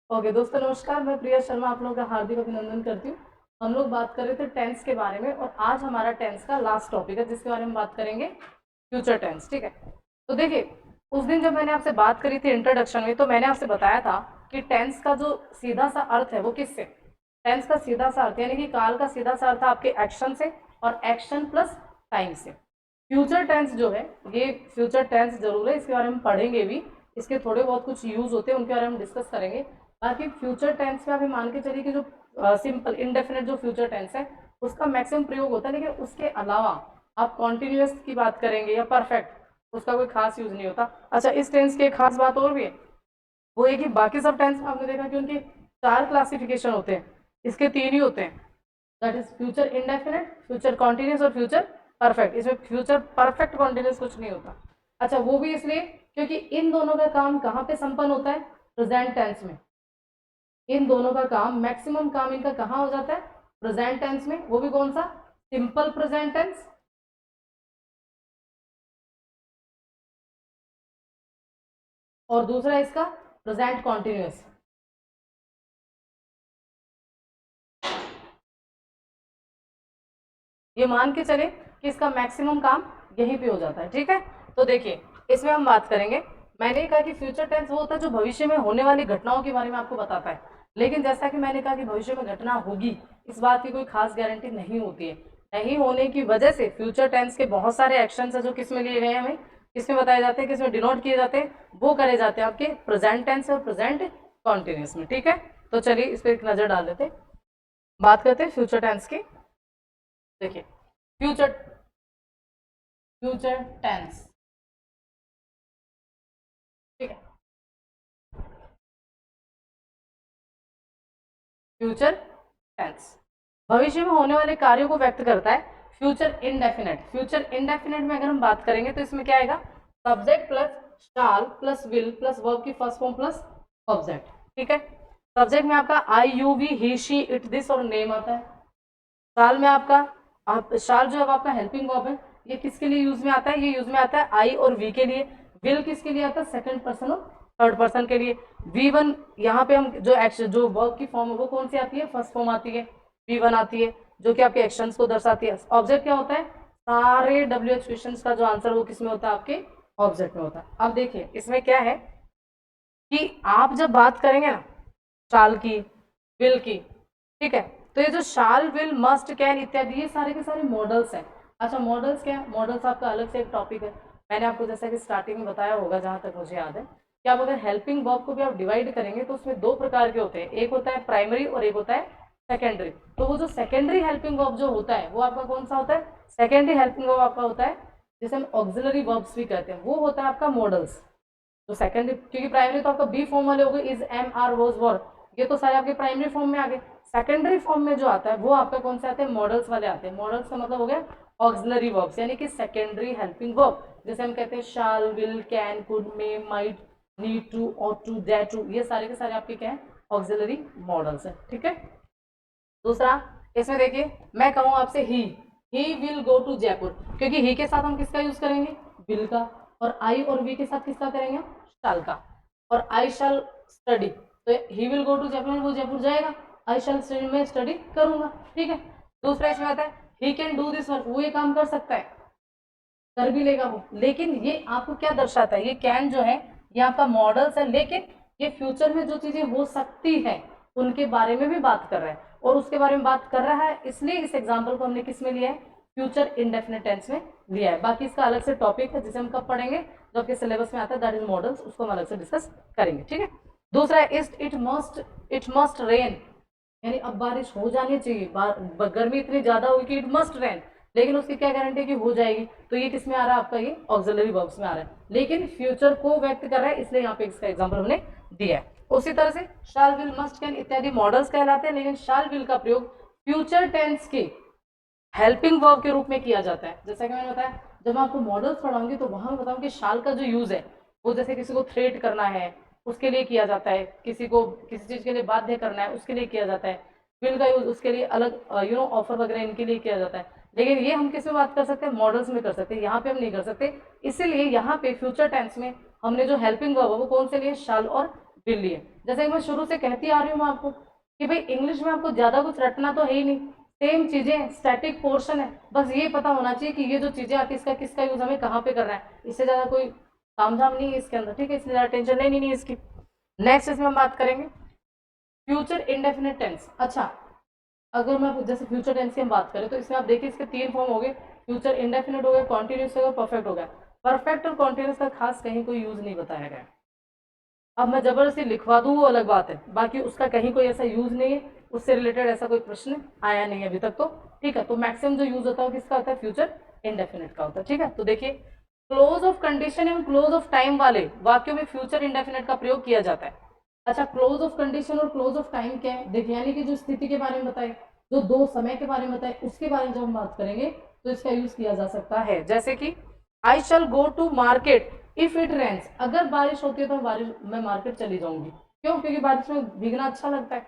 Okay दोस्तों, नमस्कार। मैं प्रिया शर्मा आप लोगों का हार्दिक अभिनंदन करती हूँ। हम लोग बात कर रहे थे टेंस के बारे में और आज हमारा टेंस का लास्ट टॉपिक है जिसके बारे में बात करेंगे फ्यूचर टेंस। ठीक है, तो देखिए, उस दिन जब मैंने आपसे बात करी थी इंट्रोडक्शन में, तो मैंने आपसे बताया था कि टेंस का जो सीधा सा अर्थ है वो किससे, टेंस का सीधा सा अर्थ यानी कि काल का सीधा सा अर्थ आपके एक्शन से और एक्शन प्लस टाइम से। फ्यूचर टेंस जो है, ये फ्यूचर टेंस जरूर है, इसके बारे में पढ़ेंगे भी, इसके थोड़े बहुत कुछ यूज होते हैं उनके बारे में हम डिस्कस करेंगे। बाकी फ्यूचर टेंस में अभी मान के चलिए कि जो सिंपल इनडेफिनेट जो फ्यूचर टेंस है उसका मैक्सिमम प्रयोग होता है, लेकिन उसके अलावा आप कॉन्टिन्यूस की बात करेंगे या परफेक्ट, उसका कोई खास यूज नहीं होता। अच्छा, इस टेंस की एक खास बात और भी है, वो है कि बाकी सब टेंस में आपने देखा कि उनके 4 क्लासिफिकेशन होते हैं, इसके 3 ही होते हैं। That is future indefinite, future continuous और फ्यूचर परफेक्ट। इसमें फ्यूचर परफेक्ट कॉन्टिन्यूस कुछ नहीं होता। अच्छा, वो भी इसलिए क्योंकि इन दोनों का काम कहाँ पे संपन्न होता है, प्रेजेंट टेंस में। इन दोनों का काम, मैक्सिमम काम इनका कहाँ हो जाता है, प्रेजेंट टेंस में। वो भी कौन सा, सिंपल प्रेजेंट टेंस, और दूसरा इसका प्रेजेंट कॉन्टिन्यूस। ये मान के चले कि इसका मैक्सिमम काम यहीं पे हो जाता है। ठीक है, तो देखिए, इसमें हम बात करेंगे। मैंने कहा कि फ्यूचर टेंस वो होता है जो भविष्य में होने वाली घटनाओं के बारे में आपको बताता है, लेकिन जैसा कि मैंने कहा कि भविष्य में घटना होगी, इस बात की कोई खास गारंटी नहीं होती है। नहीं होने की वजह से फ्यूचर टेंस के बहुत सारे एक्शन है जो किसमें लिए गए हैं, हमें किसमें बताए जाते हैं, किसमें डिनोट किए जाते हैं, वो करे जाते हैं आपके प्रेजेंट टेंस और प्रेजेंट कॉन्टिन्यूस में। ठीक है, तो चलिए इस पर एक नजर डाल देते हैं, बात करते हैं फ्यूचर टेंस की। देखिए, फ्यूचर फ्यूचर टेंस, ठीक है, फ्यूचर टेंस भविष्य में होने वाले कार्यों को व्यक्त करता है। फ्यूचर इंडेफिनेट, फ्यूचर इंडेफिनेट में अगर हम बात करेंगे तो इसमें क्या आएगा, subject plus shall plus will plus verb की फर्स्ट फॉर्म प्लस ऑब्जेक्ट। ठीक है, सब्जेक्ट में आपका I you we he she it this और नेम आता है। शाल में आपका, आप शाल जो है आपका हेल्पिंग वर्ब है, ये किसके लिए यूज में आता है, ये यूज में आता है आई और वी के लिए। विल किसके लिए आता है, सेकंड पर्सन और थर्ड पर्सन के लिए। वी वन, यहाँ पे हम जो एक्शन जो वर्ब की फॉर्म है वो कौन सी आती है, फर्स्ट फॉर्म आती है, वी वन आती है, जो कि आपके एक्शंस को दर्शाती है। ऑब्जेक्ट क्या होता है, सारे डब्ल्यू एच क्वेश्चन का जो आंसर वो किसमें होता है, आपके ऑब्जेक्ट में होता है। अब देखिए इसमें क्या है कि आप जब बात करेंगे ना शाल की, विल की, ठीक है, तो ये जो शाल विल मस्ट कैन इत्यादि ये सारे के सारे मॉडल्स हैं। अच्छा, मॉडल्स क्या है, मॉडल्स आपका अलग से एक टॉपिक है। मैंने आपको जैसा कि स्टार्टिंग में बताया होगा, जहां तक मुझे याद है, कि आप अगर हेल्पिंग वर्ब को भी आप डिवाइड करेंगे तो उसमें 2 प्रकार के होते हैं, एक होता है प्राइमरी और एक होता है सेकेंडरी। तो वो जो सेकेंडरी हेल्पिंग वर्ब जो होता है वो आपका कौन सा होता है, सेकेंडरी हेल्पिंग वर्ब आपका होता है जिसे हम ऑक्सिलरी वर्ब्स भी कहते हैं, वो होता है आपका मॉडल्स। तो सेकंडरी, क्योंकि प्राइमरी तो आपका बी फॉर्म वाले हो गए, is am are was were, ये तो सारे आपके प्राइमरी फॉर्म में आ गए। सेकेंडरी फॉर्म में जो आता है वो आपका कौन से आते हैं, मॉडल्स वाले आते हैं। मॉडल्स का मतलब हो गया ऑक्सिलरी वर्ब्स, यानी कि सेकेंडरी हेल्पिंग वर्ब, जैसे हम कहते हैं shall will can could may might need to ought to dare to, ये सारे के सारे आपके क्या है, ऑक्सिलरी मॉडल्स है। ठीक है, दूसरा, इसमें देखिए, मैं कहूँ आपसे he will go to Jaipur, क्योंकि ही के साथ हम किसका यूज करेंगे, विल का, और आई और वी के साथ किसका करेंगे, शाल का। और आई शैल स्टडी, तो he will go to Jaipur, वो जयपुर जाएगा, आई शैल स्टडी, मैं स्टडी करूंगा। ठीक है, दूसरा इसमें आता है he can do this work, वो ये काम कर सकता है, कर भी लेगा वो। लेकिन ये आपको क्या दर्शाता है, ये कैन जो है ये आपका मॉडल्स है, लेकिन ये फ्यूचर में जो चीजें हो सकती है उनके बारे में भी बात कर रहा है, और उसके बारे में बात कर रहा है, इसलिए इस एग्जाम्पल को हमने किस में लिया है, फ्यूचर इंडेफिनिट टेंस में लिया है। बाकी इसका अलग से टॉपिक है जिसे हम कब पढ़ेंगे, जो आपके सिलेबस में आता है, दैट इज मॉडल्स, उसको हम अलग से डिस्कस करेंगे। ठीक है, दूसरा है इट मस्ट रेन, यानी अब बारिश हो जानी चाहिए, गर्मी इतनी ज्यादा होगी कि इट मस्ट रेन, लेकिन उसकी क्या गारंटी है कि हो जाएगी, तो ये किस में आ रहा है आपका, ये ऑक्सिलरी वर्ब्स में आ रहा है, लेकिन फ्यूचर को व्यक्त कर रहा है, इसलिए यहाँ पे इसका एग्जाम्पल हमने दिया है। उसी तरह से शाल विल मस्ट कैन इत्यादि मॉडल्स कहलाते हैं, लेकिन शाल विल का प्रयोग फ्यूचर टेंस के हेल्पिंग वर्ब के रूप में किया जाता है। जैसा कि मैंने बताया, जब मैं आपको मॉडल्स पढ़ाऊंगी तो वहां मैं बताऊंगी शाल का जो यूज है वो जैसे किसी को थ्रेट करना है उसके लिए किया जाता है, किसी को किसी चीज के लिए बाध्य करना है उसके लिए किया जाता है, विल का यूज उसके लिए अलग, ऑफर वगैरह इनके लिए किया जाता है। लेकिन ये हम किस में बात कर सकते हैं, मॉडल्स में कर सकते हैं, यहाँ पे हम नहीं कर सकते। इसीलिए यहाँ पे फ्यूचर टेंस में हमने जो हेल्पिंग वर्ब है वो कौन से लिए, शाल और विल लिए। जैसे कि मैं शुरू से कहती आ रही हूँ आपको कि भाई इंग्लिश में आपको ज्यादा कुछ रटना तो है ही नहीं, सेम चीजें, स्टैटिक पोर्शन है, बस ये पता होना चाहिए कि ये जो चीजें आती है इसका किसका यूज हमें कहाँ पे करना है, इससे ज्यादा कोई तामझाम नहीं है इसके अंदर, ठीक है, इसलिए ज्यादा टेंशन लेनी नहीं है इसकी। नेक्स्ट इसमें हम बात करेंगे फ्यूचर इंडेफिनिट टेंस। अच्छा, अगर मैं जैसे फ्यूचर टेंस की हम बात करें तो इसमें आप देखिए इसके 3 फॉर्म हो गए, फ्यूचर इंडेफिनिट हो गया, कॉन्टिन्यूस हो गया, परफेक्ट हो गया। परफेक्ट और कॉन्टिन्यूस का खास कहीं कोई यूज नहीं बताया गया। अब मैं जबरदस्ती लिखवा दूं वो अलग बात है, बाकी उसका कहीं कोई ऐसा यूज नहीं है, उससे रिलेटेड ऐसा कोई प्रश्न आया नहीं है अभी तक तो, ठीक है। तो मैक्सिमम जो यूज होता है किसका होता है, फ्यूचर इंडेफिनिट का होता है, ठीक है। तो देखिए क्लोज ऑफ कंडीशन एवं क्लोज ऑफ टाइम वाले वाक्यों में फ्यूचर इंडेफिनिट का प्रयोग किया जाता है। अच्छा, क्लोज ऑफ कंडीशन और क्लोज ऑफ टाइम क्या है, देखिए यानी कि जो स्थिति के बारे में बताए, जो दो समय के बारे में बताए, उसके बारे में जब हम बात करेंगे तो इसका यूज किया जा सकता है। जैसे कि I shall go to market if it rains, अगर बारिश होती है तो मैं मार्केट चली जाऊंगी। क्यों? क्योंकि बारिश में भीगना अच्छा लगता है,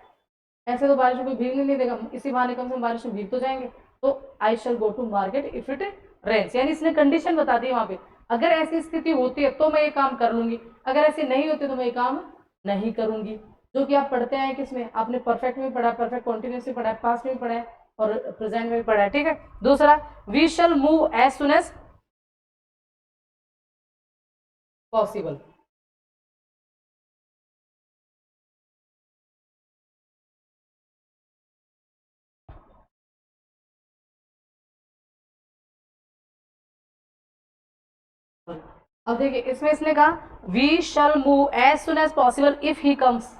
ऐसे तो बारिश में कोई भीगने नहीं देगा, इसी बहाने कम से कम बारिश में भीग तो जाएंगे। तो I shall go to market if it rains, यानी इसने कंडीशन बता दी वहां पे, अगर ऐसी स्थिति होती है तो मैं ये काम कर लूंगी, अगर ऐसी नहीं होती तो मैं ये काम नहीं करूंगी। जो कि आप पढ़ते हैं किसमें, आपने परफेक्ट में पढ़ा, परफेक्ट कॉन्टिन्यूस में पढ़ा है, पास्ट में पढ़ा है और प्रेजेंट में भी पढ़ा है, ठीक है। दूसरा, we shall move as soon as possible, अब देखिए इसमें इसने कहा we shall move as soon as possible if he comes,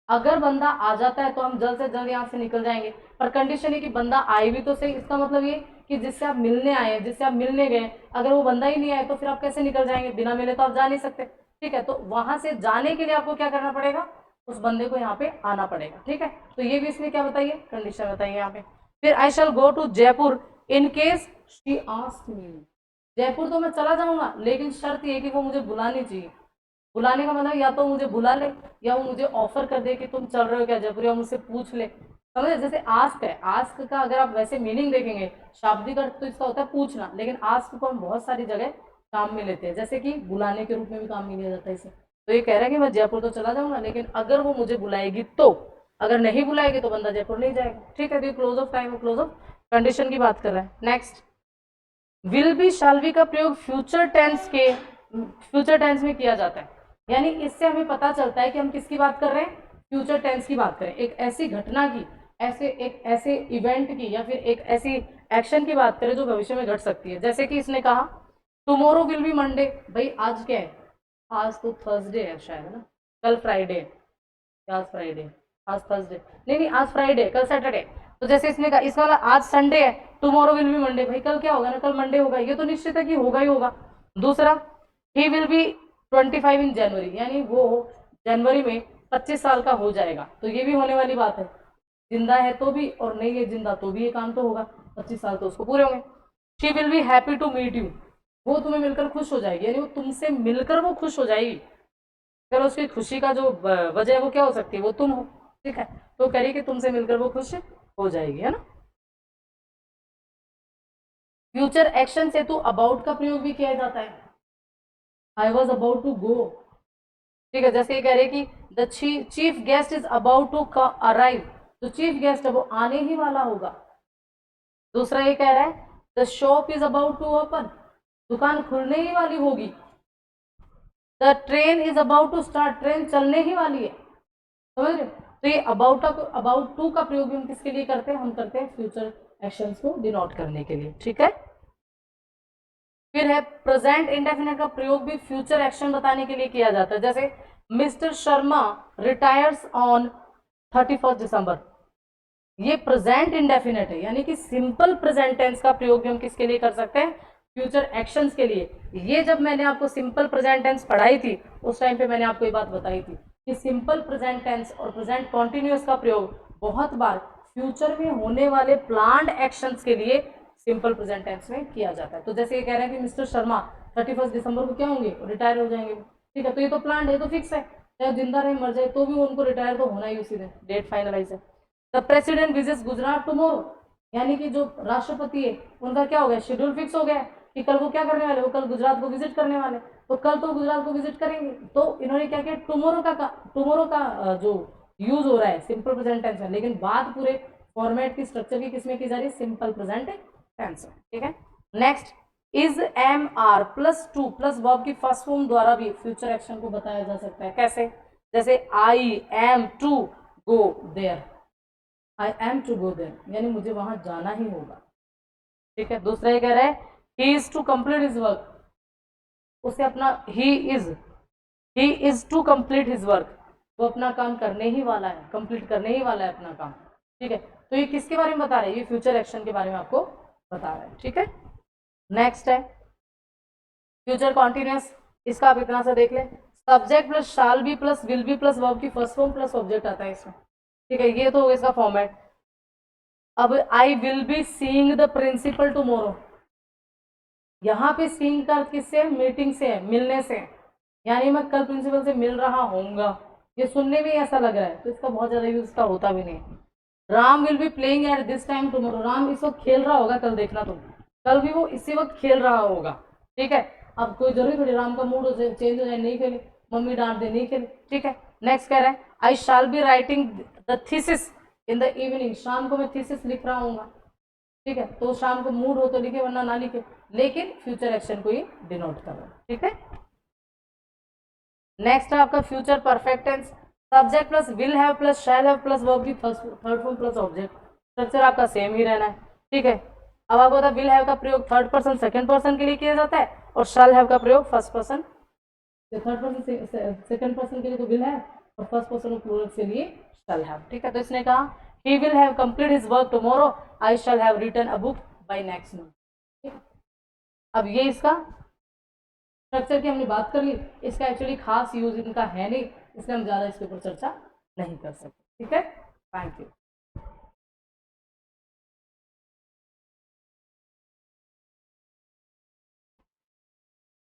अगर बंदा आ जाता है तो हम जल्द से जल्द यहाँ से निकल जाएंगे, पर कंडीशन है कि बंदा आए भी तो सही। इसका मतलब ये कि जिससे आप मिलने आए, जिससे आप मिलने गए, अगर वो बंदा ही नहीं आए तो फिर आप कैसे निकल जाएंगे, बिना मिले तो आप जा नहीं सकते, ठीक है। तो वहां से जाने के लिए आपको क्या करना पड़ेगा, उस बंदे को यहाँ पे आना पड़ेगा, ठीक है। तो ये भी इसमें क्या बताइए, कंडीशन बताइए यहाँ पे। फिर I shall go to Jaipur in case she asked me, Jaipur तो मैं चला जाऊंगा लेकिन शर्त ये कि वो मुझे बुलानी चाहिए। बुलाने का मतलब या तो मुझे बुला ले या वो मुझे ऑफर कर दे कि तुम चल रहे हो क्या जयपुर, या मुझसे पूछ ले, समझे। जैसे आस्क है, आस्क का अगर आप वैसे मीनिंग देखेंगे शाब्दिक अर्थ तो इसका होता है पूछना, लेकिन आस्क को हम बहुत सारी जगह काम में लेते हैं, जैसे कि बुलाने के रूप में भी काम में लिया जाता है इसे। तो ये कह रहा है कि मैं जयपुर तो चला जाऊंगा लेकिन अगर वो मुझे बुलाएगी तो, अगर नहीं बुलाएगी तो बंदा जयपुर नहीं जाएगा, ठीक है। तो ये क्लोज ऑफ टाइम और क्लोज ऑफ कंडीशन की बात कर रहा है। Next, will be shall be का प्रयोग फ्यूचर टेंस में किया जाता है, यानी इससे हमें पता चलता है कि हम किसकी बात कर रहे हैं, फ्यूचर टेंस की बात करें, एक ऐसी घटना की, एक ऐसे इवेंट की या फिर एक ऐसी एक्शन की बात करें जो भविष्य में घट सकती है। जैसे कि इसने कहा टुमारो विल बी मंडे, भाई आज क्या है, आज तो थर्सडे है शायद ना, कल फ्राइडे है, आज फ्राइडे, आज थर्सडे, नहीं नहीं आज फ्राइडे, कल सैटरडे। तो जैसे इसने कहा, इसका वाला आज संडे है, टुमारो विल बी मंडे, भाई कल क्या होगा ना, कल मंडे होगा, ये तो निश्चित है कि होगा ही होगा। दूसरा, ही विल बी 25 इन जनवरी, यानी वो जनवरी में 25 साल का हो जाएगा, तो ये भी होने वाली बात है, जिंदा है तो भी और नहीं है जिंदा तो भी ये काम तो होगा, 25 साल तो उसको पूरे होंगे। She will be happy to meet you, वो तुम्हें मिलकर खुश हो जाएगी, यानी वो तुमसे मिलकर वो खुश हो जाएगी, चलो उसकी खुशी का जो वजह है वो क्या हो सकती है, वो तुम हो, ठीक है। तो कह रही कि तुमसे मिलकर वो खुश हो जाएगी, है ना। फ्यूचर एक्शन से तो अबाउट का प्रयोग भी किया जाता है, I was about to go, ठीक है। जैसे ये कह रहे कि the chief guest is about to arrive, जो चीफ गेस्ट है वो आने ही वाला होगा। दूसरा ये कह रहा है the shop is about to open, दुकान खुलने ही वाली होगी। The train is about to start, train चलने ही वाली है, समझ रहे। तो ये अबाउट टू का प्रयोग भी हम किसके लिए करते हैं, हम करते हैं फ्यूचर एक्शंस को डिनोट करने के लिए, ठीक है। फिर है प्रेजेंट इंडेफिनिट का प्रयोग भी फ्यूचर एक्शन बताने के लिए किया जाता है। जैसे मिस्टर शर्मा रिटायर्स ऑन 31 दिसंबर, ये प्रेजेंट इंडेफिनिट है, यानी कि सिंपल प्रेजेंट टेंस का प्रयोग भी हम किसके लिए कर सकते हैं, फ्यूचर एक्शंस के लिए। ये जब मैंने आपको सिंपल प्रेजेंट टेंस पढ़ाई थी उस टाइम पे मैंने आपको ये बात बताई थी कि सिंपल प्रेजेंट टेंस और प्रेजेंट कॉन्टिन्यूअस का प्रयोग बहुत बार फ्यूचर में होने वाले प्लान्ड एक्शंस के लिए सिंपल प्रेजेंट टेंस में किया जाता है। तो जैसे ये कह रहे हैं कि मिस्टर शर्मा 31 दिसंबर को क्या होंगे, रिटायर हो जाएंगे, ठीक है। तो ये तो प्लान्ड है, तो फिक्स है, चाहे जिंदा रहे मर जाए तो भी उनको रिटायर तो होना ही उसी दिन, डेट फाइनलाइज है। The president visits Gujarat tomorrow, यानी कि जो राष्ट्रपति है उनका क्या हो गया, शेड्यूल फिक्स हो गया है कि कल वो क्या करने वाले, वो कल गुजरात को विजिट करने वाले, तो कल तो गुजरात को विजिट करेंगे। तो इन्होंने क्या किया, टुमारो का जो यूज हो रहा है सिंपल प्रेजेंट टेंस में, लेकिन बात पूरे फॉर्मेट की स्ट्रक्चर की किसमें की जा रही है, सिंपल प्रेजेंट टेंस में। ठीक है, next, is am are plus to plus verb की फर्स्ट फॉर्म द्वारा भी फ्यूचर एक्शन को बताया जा सकता है। कैसे, जैसे I am to go there, I am to go there यानी मुझे वहां जाना ही होगा। ठीक है, दूसरा ये कह रहा है he is to complete his work, उसे अपना he is to complete his work, वो अपना काम करने ही वाला है, कंप्लीट करने ही वाला है अपना काम। ठीक है, तो ये किसके बारे में बता रहे हैं, ये फ्यूचर एक्शन के बारे में आपको बता रहा है। ठीक है, नेक्स्ट है फ्यूचर कॉन्टिन्यूअस, इसका आप इतना सा देख लें, subject plus shall be plus will be plus verb की फर्स्ट फॉर्म प्लस ऑब्जेक्ट आता है इसमें। ठीक है, ये तो हो इसका फॉर्मेट। अब I will be seeing the principal tomorrow, यहाँ पे सीइंग का अर्थ किससे है, मीटिंग से है, मिलने से, यानी मैं कल प्रिंसिपल से मिल रहा होऊंगा। ये सुनने में ऐसा लग रहा है, तो इसका बहुत ज्यादा यूज इसका होता भी नहीं। Ram will be playing at this time tomorrow, Ram इस वक्त खेल रहा होगा, कल देखना तुम, कल भी वो इसी वक्त खेल रहा होगा। ठीक है, अब कोई जरूरी थोड़ी राम का मूड चेंज हो जाए, नहीं खेले, मम्मी डांट दे, नहीं खेले। ठीक है, नेक्स्ट कह रहा है I shall be writing the thesis in the evening, शाम को मैं थीसिस लिख रहा हूँ। ठीक है, तो शाम को मूड हो तो लिखे वरना ना लिखे, लेकिन फ्यूचर एक्शन को ही डिनोट कर रहा है। ठीक है, नेक्स्ट है आपका future perfect tense, subject plus will have plus shall have plus verb की third form plus object, structure आपका सेम ही रहना है। ठीक है, अब आपको पता विल हैव का प्रयोग थर्ड पर्सन सेकंड पर्सन के लिए किया जाता है, और शैल हैव का प्रयोग first person third person second person के लिए तो विल हैव, और फर्स्ट पर्सन प्लूरल के लिए शैल हैव। ठीक है, तो इसने कहा he will have complete his work tomorrow, I shall have written a book by next month. अब ये इसका स्ट्रक्चर की हमने बात कर ली, इसका एक्चुअली खास यूज इनका है नहीं, इसलिए हम ज्यादा इसके ऊपर चर्चा नहीं कर सकते। ठीक है, थैंक यू।